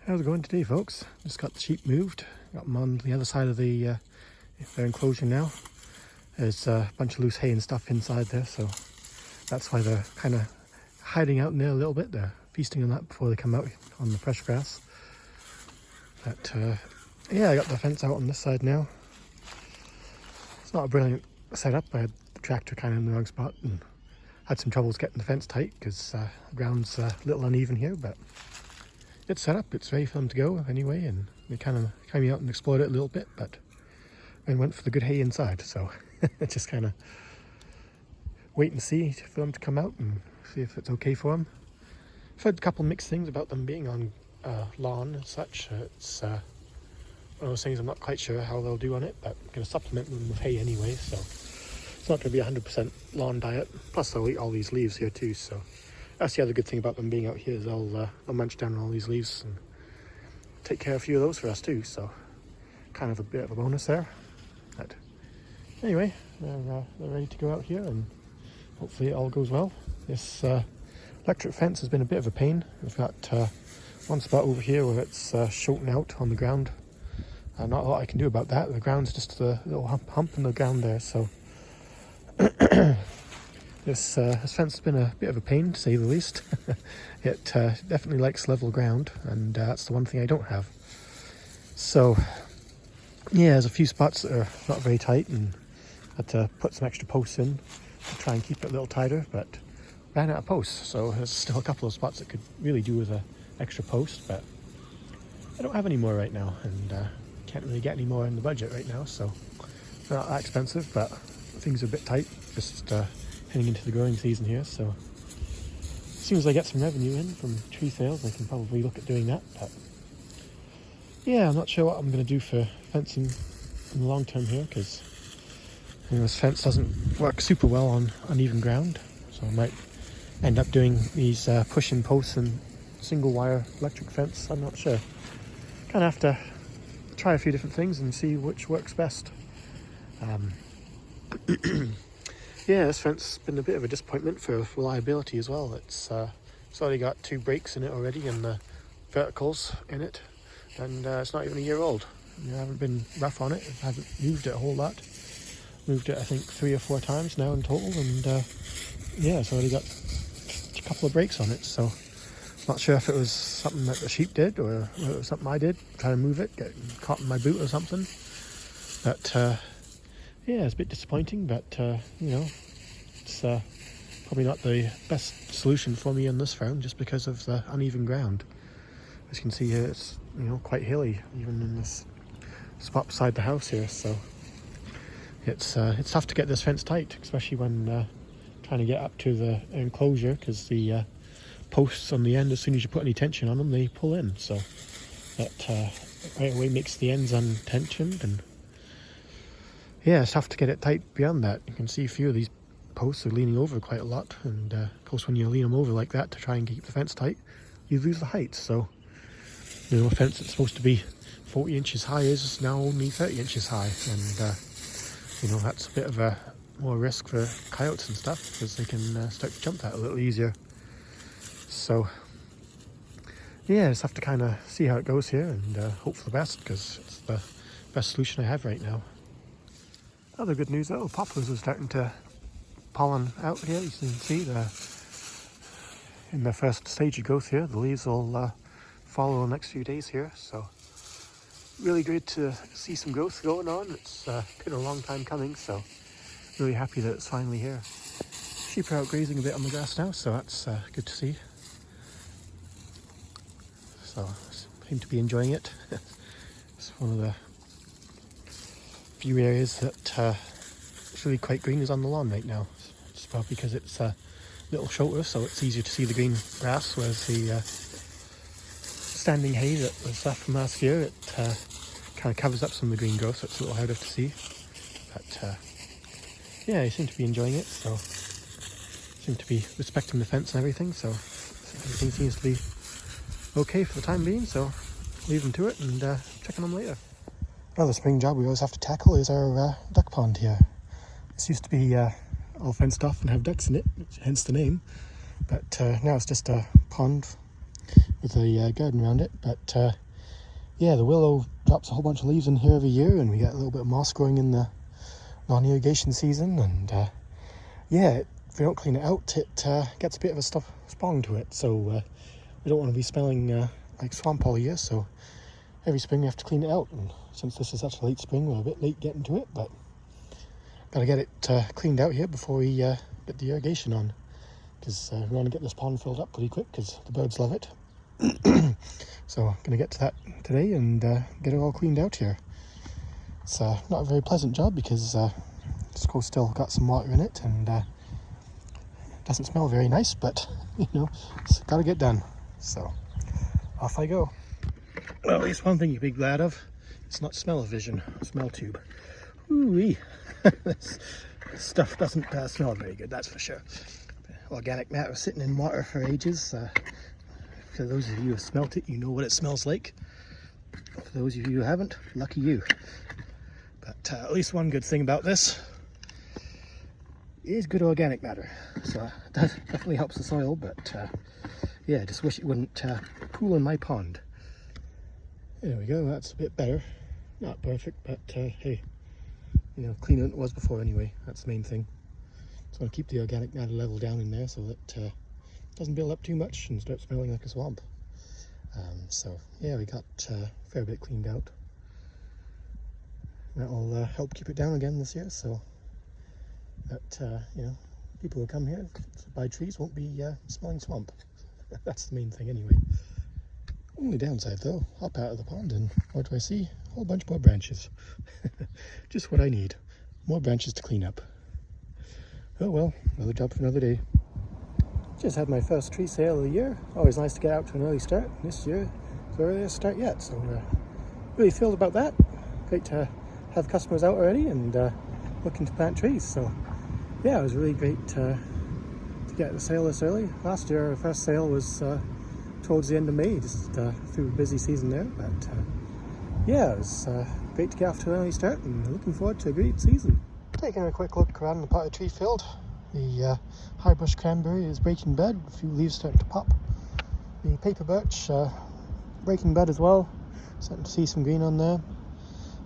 How's it going today, folks? Just got the sheep moved. Got them on the other side of their enclosure now. There's a bunch of loose hay and stuff inside there, so that's why they're kind of hiding out in there a little bit. They're feasting on that before they come out on the fresh grass. But yeah, I got the fence out on this side now. It's not a brilliant setup. I had the tractor kind of in the wrong spot and had some troubles getting the fence tight because the ground's a little uneven here, but it's set up. It's ready for them to go anyway, and they kind of came out and explored it a little bit, but then went for the good hay inside, so just kind of wait and see for them to come out and see if it's okay for them. I've heard a couple mixed things about them being on lawn and such. It's one of those things I'm not quite sure how they'll do on it, but I'm going to supplement them with hay anyway, so it's not going to be a 100% lawn diet. Plus they'll eat all these leaves here too, so that's the other good thing about them being out here, is they'll munch down on all these leaves and take care of a few of those for us too, so kind of a bit of a bonus there. But anyway, they're ready to go out here, and hopefully it all goes well. This electric fence has been a bit of a pain. We've got one spot over here where it's shorting out on the ground. Not a lot I can do about that. The ground's just a little hump in the ground there, so this fence has been a bit of a pain, to say the least. It definitely likes level ground, and that's the one thing I don't have. So yeah, there's a few spots that are not very tight, and had to put some extra posts in to try and keep it a little tighter, but ran out of posts, so there's still a couple of spots that could really do with an extra post, but I don't have any more right now, and can't really get any more in the budget right now, so they're not that expensive, but things are a bit tight, just heading into the growing season here, so as soon as I get some revenue in from tree sales, I can probably look at doing that. But yeah, I'm not sure what I'm going to do for fencing in the long term here, because this fence doesn't work super well on uneven ground, so I might end up doing these push-in posts and single wire electric fence. I'm not sure. Kind of have to try a few different things and see which works best. Yeah, this fence has been a bit of a disappointment for reliability as well. It's already got 2 breaks in it already, and the verticals in it, and it's not even a year old. I haven't been rough on it. I haven't moved it a whole lot. Moved it I think 3 or 4 times now in total, and yeah, it's already got a couple of breaks on it, so not sure if it was something that the sheep did or whether it was something I did, trying to move it, get caught in my boot or something. But yeah, it's a bit disappointing, but you know, it's probably not the best solution for me on this farm, just because of the uneven ground. As you can see here, it's, you know, quite hilly even in this spot beside the house here, so it's tough to get this fence tight, especially when trying to get up to the enclosure, because the posts on the end, as soon as you put any tension on them, they pull in, so that right away makes the ends untensioned, and yeah, it's tough to get it tight beyond that. You can see a few of these posts are leaning over quite a lot, and of course when you lean them over like that to try and keep the fence tight, you lose the height. So, you know, a fence that's supposed to be 40 inches high is now only 30 inches high, and you know, that's a bit of a more risk for coyotes and stuff, because they can start to jump that a little easier. So yeah, just have to kind of see how it goes here, and hope for the best, because it's the best solution I have right now. Other good news though, poplars are starting to pollen out here. You can see in the first stage of growth here, the leaves will follow the next few days here, so really good to see some growth going on. It's been a long time coming, so really happy that it's finally here. Sheep are out grazing a bit on the grass now, so that's good to see. So seem to be enjoying it. It's one of the few areas that it's really quite green is on the lawn right now. It's probably because it's a little shorter, so it's easier to see the green grass, whereas the standing hay that was left from last year, it kind of covers up some of the green growth, so it's a little harder to see. But yeah, they seem to be enjoying it, so seem to be respecting the fence and everything, so everything seems to be okay for the time being, so leave them to it and check on them later. Another spring job we always have to tackle is our duck pond here. This used to be all fenced off and have ducks in it, hence the name, but now it's just a pond with a garden around it. But yeah, the willow drops a whole bunch of leaves in here every year, and we get a little bit of moss growing in the non-irrigation season. And yeah, if we don't clean it out, it gets a bit of a spawn to it. So we don't want to be smelling like swamp all year. So every spring we have to clean it out. And since this is such a late spring, we're a bit late getting to it, but gotta get it cleaned out here before we get the irrigation on, because we want to get this pond filled up pretty quick because the birds love it. So I'm gonna get to that today and get it all cleaned out here. It's not a very pleasant job because this coast still got some water in it, and doesn't smell very nice, but you know, it's gotta get done. So off I go. Well, at least one thing you can be glad of, it's not smell-o-vision, smell tube. Ooh-wee. This stuff doesn't smell very good, that's for sure. Organic matter sitting in water for ages. For those of you who have smelt it, you know what it smells like. For those of you who haven't, lucky you. But at least one good thing about this is good organic matter. So that definitely helps the soil, but yeah, just wish it wouldn't pool in my pond. There we go, that's a bit better. Not perfect, but hey, you know, cleaner than it was before anyway. That's the main thing. Just want to keep the organic matter level down in there so that it doesn't build up too much and start smelling like a swamp. So yeah, we got a fair bit cleaned out. That'll help keep it down again this year, so that you know, people who come here to buy trees won't be smelling swamp. That's the main thing anyway. Only downside though, hop out of the pond and what do I see? A whole bunch more branches. Just what I need. More branches to clean up. Oh well, another job for another day. Just had my first tree sale of the year. Always nice to get out to an early start. This year, it's the earliest start yet, so really thrilled about that. Great to have customers out already and looking to plant trees. So yeah, it was really great to get the sale this early. Last year, our first sale was towards the end of May, just through a busy season there. But yeah, it was great to get off to an early start and looking forward to a great season. Taking a quick look around the potted tree field. The high bush cranberry is breaking bud, a few leaves starting to pop. The paper birch breaking bud as well, starting to see some green on there.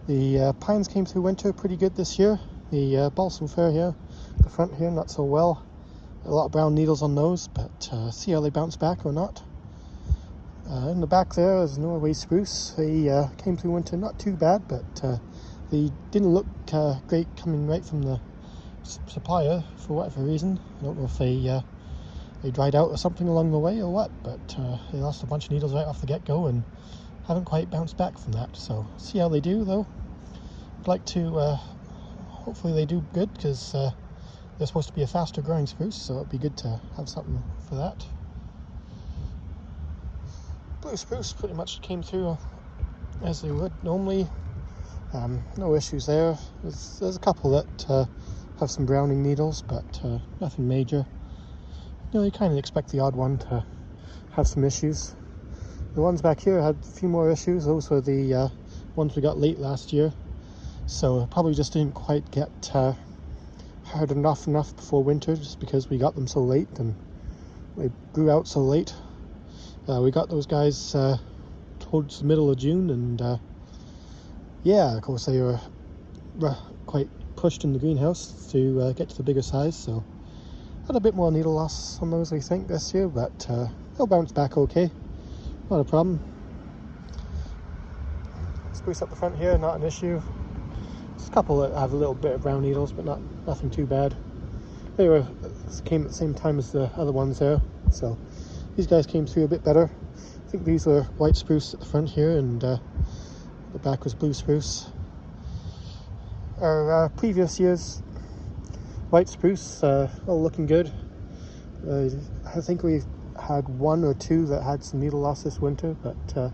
The pines came through winter pretty good this year. The balsam fir here, the front here, not so well. A lot of brown needles on those, but see how they bounce back or not. In the back there is Norway spruce. They came through winter not too bad, but they didn't look great coming right from the supplier for whatever reason. I don't know if they dried out or something along the way or what, but they lost a bunch of needles right off the get-go and haven't quite bounced back from that. So see how they do though. I'd like to hopefully they do good, because they're supposed to be a faster growing spruce, so it'd be good to have something for that. Blue spruce pretty much came through as they would normally. No issues there. There's a couple that have some browning needles, but nothing major. You know, you kind of expect the odd one to have some issues. The ones back here had a few more issues. Those were the ones we got late last year, so probably just didn't quite get hard enough before winter, just because we got them so late and they grew out so late. We got those guys towards the middle of June, and yeah, of course they were quite pushed in the greenhouse to get to the bigger size, so had a bit more needle loss on those, I think, this year, but they'll bounce back okay, not a problem. Spruce up the front here, not an issue. There's a couple that have a little bit of brown needles, but nothing too bad. They came at the same time as the other ones there, so these guys came through a bit better. I think these were white spruce at the front here, and the back was blue spruce. Our previous year's white spruce, all looking good. I think we had one or two that had some needle loss this winter, but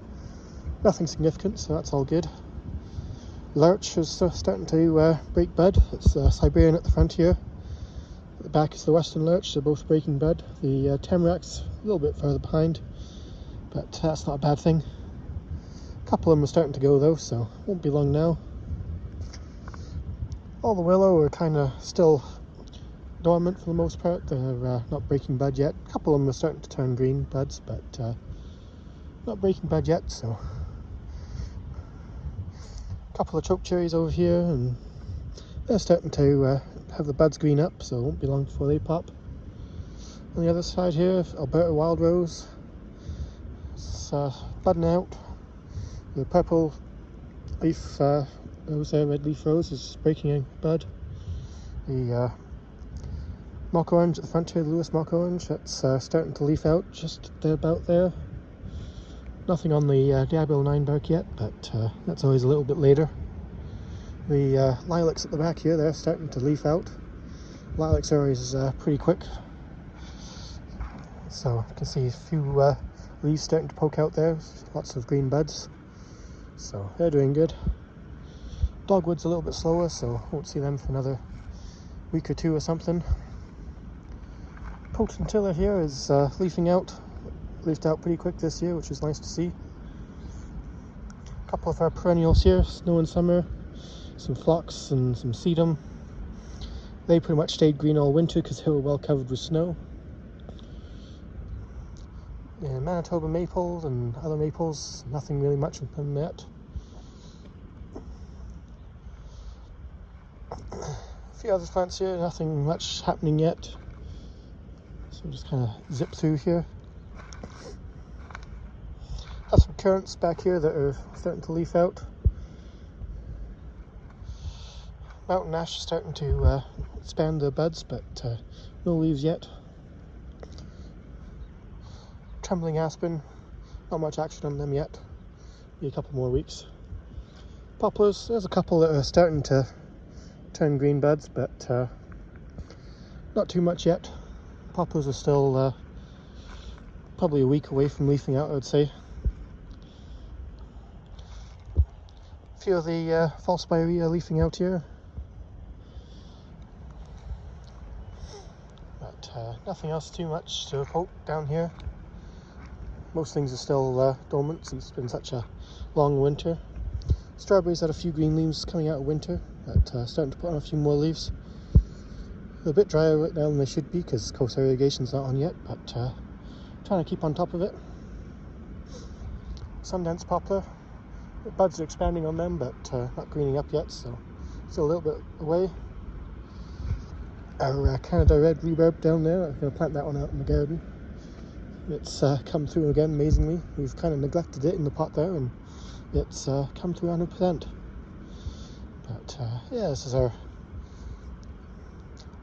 nothing significant, so that's all good. Lurch is starting to break bud. It's Siberian at the front here. At the back is the western lurch. They're both breaking bud. The tamarac's a little bit further behind, but that's not a bad thing. A couple of them are starting to go though, so won't be long now. All the willow are kind of still dormant for the most part. They're not breaking bud yet. A couple of them are starting to turn green buds, but not breaking bud yet, so a couple of choke cherries over here, and they're starting to have the buds green up, so it won't be long before they pop. On the other side here, Alberta wild rose, it's budding out. The purple leaf rose there, red leaf rose, is breaking a bud. The mock orange at the front here, the Lewis mock orange, that's starting to leaf out just about there. Nothing on the Diablo 9 bark yet, but that's always a little bit later. The lilacs at the back here, they're starting to leaf out. Lilacs are always pretty quick, so you can see a few leaves starting to poke out there, lots of green buds, so they're doing good. Dogwood's a little bit slower, so won't see them for another week or two or something. Potentilla here is leafing out. Leafed out pretty quick this year, which is nice to see. A couple of our perennials here, snow and summer, some phlox and some sedum. They pretty much stayed green all winter because they were well covered with snow. Yeah, Manitoba maple and other maples, nothing really much with them yet. A few other plants here, nothing much happening yet. So we'll just kind of zip through here. Have some currants back here that are starting to leaf out. Mountain ash is starting to expand their buds, but no leaves yet. Trembling aspen, not much action on them yet. Be a couple more weeks. Poplars, there's a couple that are starting to turn green buds, but not too much yet. Poplars are still probably a week away from leafing out, I would say. A few of the false spirea leafing out here, but nothing else too much to report down here. Most things are still dormant since it's been such a long winter. Strawberries had a few green leaves coming out of winter, but starting to put on a few more leaves. They're a bit drier right now than they should be because coast irrigation's not on yet, but trying to keep on top of it. Sundance poplar. The buds are expanding on them, but not greening up yet, so still a little bit away. Our Canada red rhubarb down there, I'm going to plant that one out in the garden. It's come through again amazingly. We've kind of neglected it in the pot there, and it's come through 100%. But yeah, this is our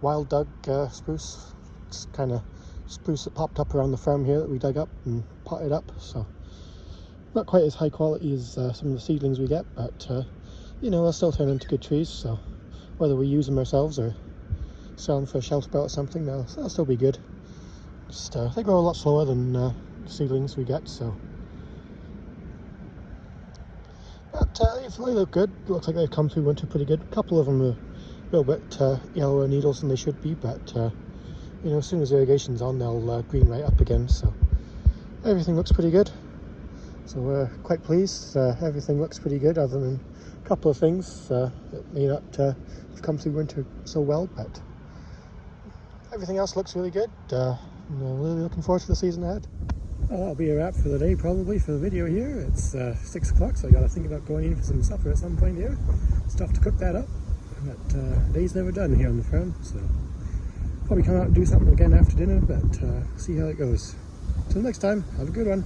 wild dug spruce. It's kind of spruce that popped up around the farm here that we dug up and potted up, so not quite as high quality as some of the seedlings we get, but you know, they'll still turn into good trees, so whether we use them ourselves or sell them for a shelter belt or something, they'll still be good. Just they grow a lot slower than the seedlings we get, so but they look good. It looks like they've come through winter pretty good. A couple of them are a little bit yellower needles than they should be, but you know, as soon as irrigation's on, they'll green right up again, so everything looks pretty good. So we're quite pleased. Everything looks pretty good, other than a couple of things that may not have come through winter so well, but everything else looks really good. I'm really looking forward to the season ahead. Well, that'll be a wrap for the day, probably, for the video here. It's 6 o'clock, so I got to think about going in for some supper at some point here. Stuff to cook that up, but the day's never done here on the farm, so probably come out and do something again after dinner, but see how it goes. Till next time, have a good one.